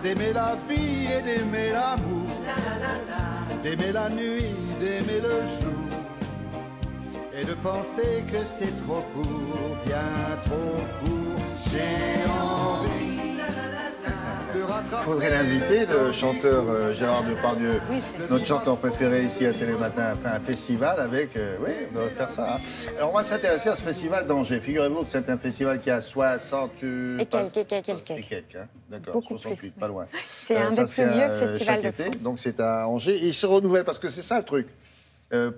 d'aimer la vie et d'aimer l'amour, d'aimer la nuit, d'aimer le jour, et de penser que c'est trop court, bien trop court. J'ai envie de rattraper. Faudrait l'inviter, le chanteur Gérard Depardieu, Oui, notre chanteur préféré ici à Télématin, a fait un festival avec... oui, on doit faire ça. Hein. Alors, on va s'intéresser à ce festival d'Angers. Figurez-vous que c'est un festival qui a 60... Et quelques. Hein. D'accord, Beaucoup 68, plus. pas loin. C'est un des plus vieux festivals de été, France. Donc c'est à Angers. Et il se renouvelle parce que c'est ça le truc.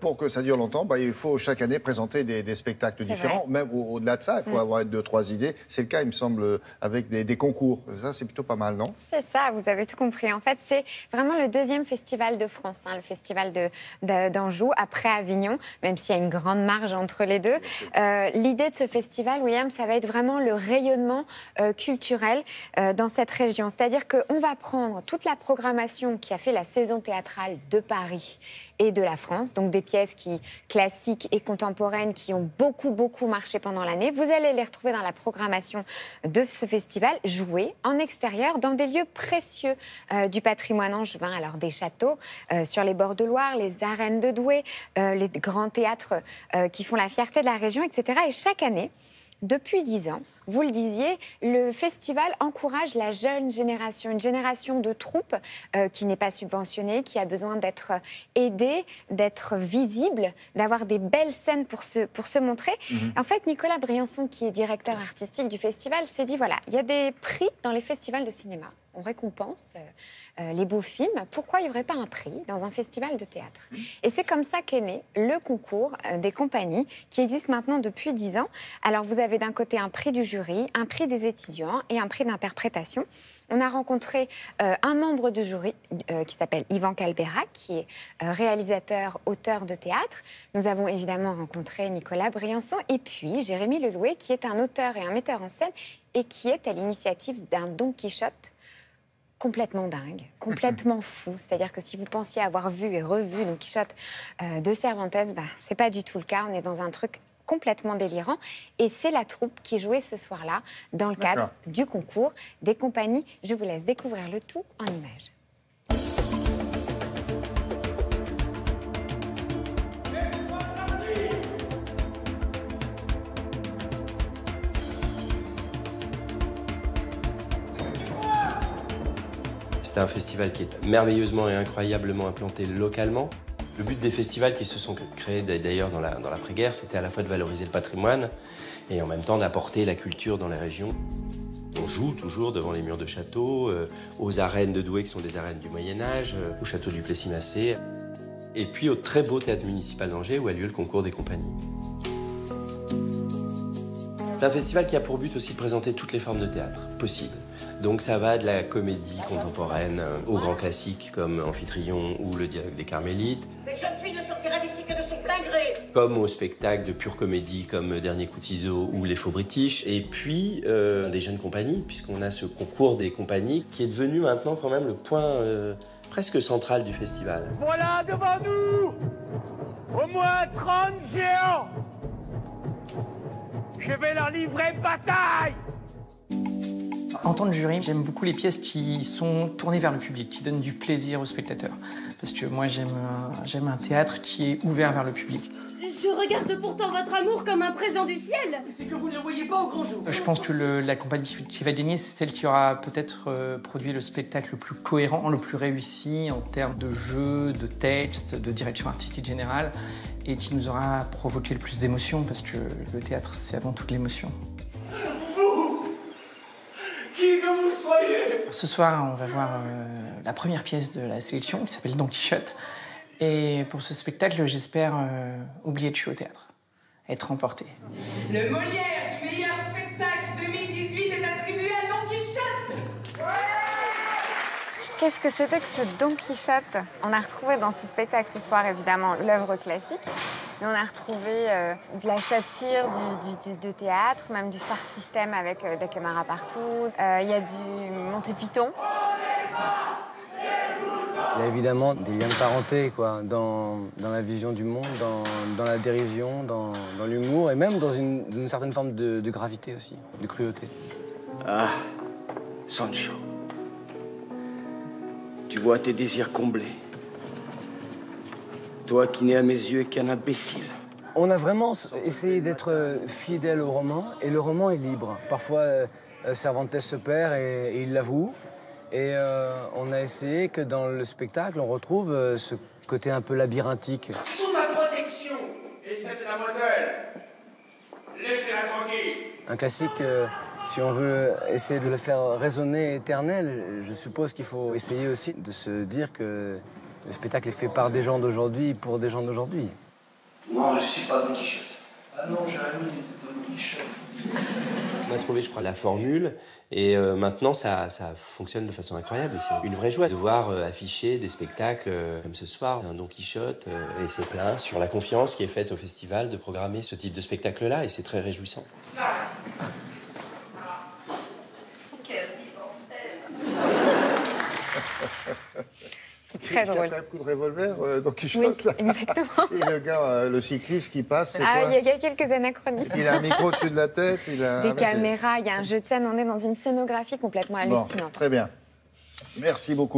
Pour que ça dure longtemps, il faut chaque année présenter des spectacles différents. Vrai. Même au-delà de ça, il faut avoir 2-3 idées. C'est le cas, il me semble, avec des concours. Ça, c'est plutôt pas mal, non? C'est ça, vous avez tout compris. En fait, c'est vraiment le deuxième festival de France, hein, le festival d'Anjou, après Avignon, même s'il y a une grande marge entre les deux. L'idée de ce festival, William, ça va être vraiment le rayonnement culturel dans cette région. C'est-à-dire qu'on va prendre toute la programmation qui a fait la saison théâtrale de Paris et de la France, donc des pièces classiques et contemporaines qui ont beaucoup marché pendant l'année. Vous allez les retrouver dans la programmation de ce festival, jouées en extérieur dans des lieux précieux du patrimoine angevin. Alors des châteaux sur les bords de Loire, les arènes de Douai, les grands théâtres qui font la fierté de la région, etc. Et chaque année, depuis 10 ans, vous le disiez, le festival encourage la jeune génération, une génération de troupes qui n'est pas subventionnée, qui a besoin d'être aidée, d'être visible, d'avoir des belles scènes pour se montrer. En fait, Nicolas Briançon, qui est directeur artistique du festival, s'est dit, voilà, il y a des prix dans les festivals de cinéma. On récompense les beaux films. Pourquoi il n'y aurait pas un prix dans un festival de théâtre? Et c'est comme ça qu'est né le concours des compagnies qui existe maintenant depuis 10 ans. Alors, vous avez d'un côté un prix du jury, un prix des étudiants et un prix d'interprétation. On a rencontré un membre de jury qui s'appelle Yvan Calbera, qui est réalisateur, auteur de théâtre. Nous avons évidemment rencontré Nicolas Briançon et puis Jérémy Lelouet, qui est un auteur et un metteur en scène et qui est à l'initiative d'un Don Quichotte complètement dingue, complètement fou. C'est-à-dire que si vous pensiez avoir vu et revu Don Quichotte de Cervantes, c'est pas du tout le cas. On est dans un truc complètement délirant. Et c'est la troupe qui jouait ce soir-là dans le cadre du concours des compagnies. Je vous laisse découvrir le tout en images. C'est un festival qui est merveilleusement et incroyablement implanté localement. Le but des festivals qui se sont créés d'ailleurs dans l'après-guerre, c'était à la fois de valoriser le patrimoine et en même temps d'apporter la culture dans les régions. On joue toujours devant les murs de châteaux, aux arènes de Douai qui sont des arènes du Moyen-Âge, au château du Plessis-Massé, et puis au très beau théâtre municipal d'Angers où a lieu le concours des compagnies. C'est un festival qui a pour but aussi de présenter toutes les formes de théâtre possibles. Donc ça va de la comédie contemporaine aux grands classiques comme Amphitryon ou Le Dialogue des Carmélites. Cette jeune fille ne sortira d'ici que de son plein gré. Comme aux spectacles de pure comédie comme Dernier coup de ciseau ou Les Faux British. Et puis des jeunes compagnies, puisqu'on a ce concours des compagnies qui est devenu maintenant quand même le point presque central du festival. Voilà devant nous au moins 30 géants. Je vais leur livrer bataille. En tant que jury, j'aime beaucoup les pièces qui sont tournées vers le public, qui donnent du plaisir aux spectateurs. Parce que moi, j'aime un théâtre qui est ouvert vers le public. Je regarde pourtant votre amour comme un présent du ciel. C'est que vous ne le voyez pas au grand jour. Je pense que la compagnie qui va gagner, c'est celle qui aura peut-être produit le spectacle le plus cohérent, le plus réussi en termes de jeu, de texte, de direction artistique générale, et qui nous aura provoqué le plus d'émotions, parce que le théâtre, c'est avant tout de l'émotion. Qui que vous soyez. Ce soir, on va voir la première pièce de la sélection, qui s'appelle Don Quichotte. Et pour ce spectacle, j'espère oublier de jouer au théâtre, être emporté. Le Molière du meilleur spectacle 2018 est attribué à Don Quichotte. Qu'est-ce que c'était que ce Don Quichotte? On a retrouvé dans ce spectacle ce soir, évidemment, l'œuvre classique, mais on a retrouvé de la satire, du théâtre, même du star system avec des caméras partout. Il y a du Monty Python. Il y a évidemment des liens de parenté, quoi, dans la vision du monde, dans la dérision, dans l'humour et même dans une certaine forme de gravité aussi, de cruauté. Ah, Sancho. vois tes désirs comblés. Toi qui n'es à mes yeux qu'un imbécile. On a vraiment essayé d'être fidèle au roman, et le roman est libre. Parfois, Cervantes se perd et il l'avoue. Et on a essayé que dans le spectacle, on retrouve ce côté un peu labyrinthique. Sous ma protection. Et cette mademoiselle, laissez-la tranquille. Un classique, si on veut essayer de le faire résonner éternel, je suppose qu'il faut essayer aussi de se dire que le spectacle est fait par des gens d'aujourd'hui pour des gens d'aujourd'hui. Non, je suis pas Don Quichotte. Ah non, Jérémy, Don Quichotte. On a trouvé, je crois, la formule et maintenant ça fonctionne de façon incroyable. Et c'est une vraie joie de voir afficher des spectacles comme ce soir, un Don Quichotte, et c'est plein sur la confiance qui est faite au festival de programmer ce type de spectacle-là et c'est très réjouissant. Quelle mise en scène. C'est très drôle. Un coup de revolver, Don Quichotte, oui, là. Exactement. Et le gars, le cycliste qui passe, c'est Ah, quoi? il y a quelques anachronismes. Il a un micro au-dessus de la tête, il a... Des caméras, il y a un jeu de scène, on est dans une scénographie complètement hallucinante. Bon, très bien. Merci beaucoup.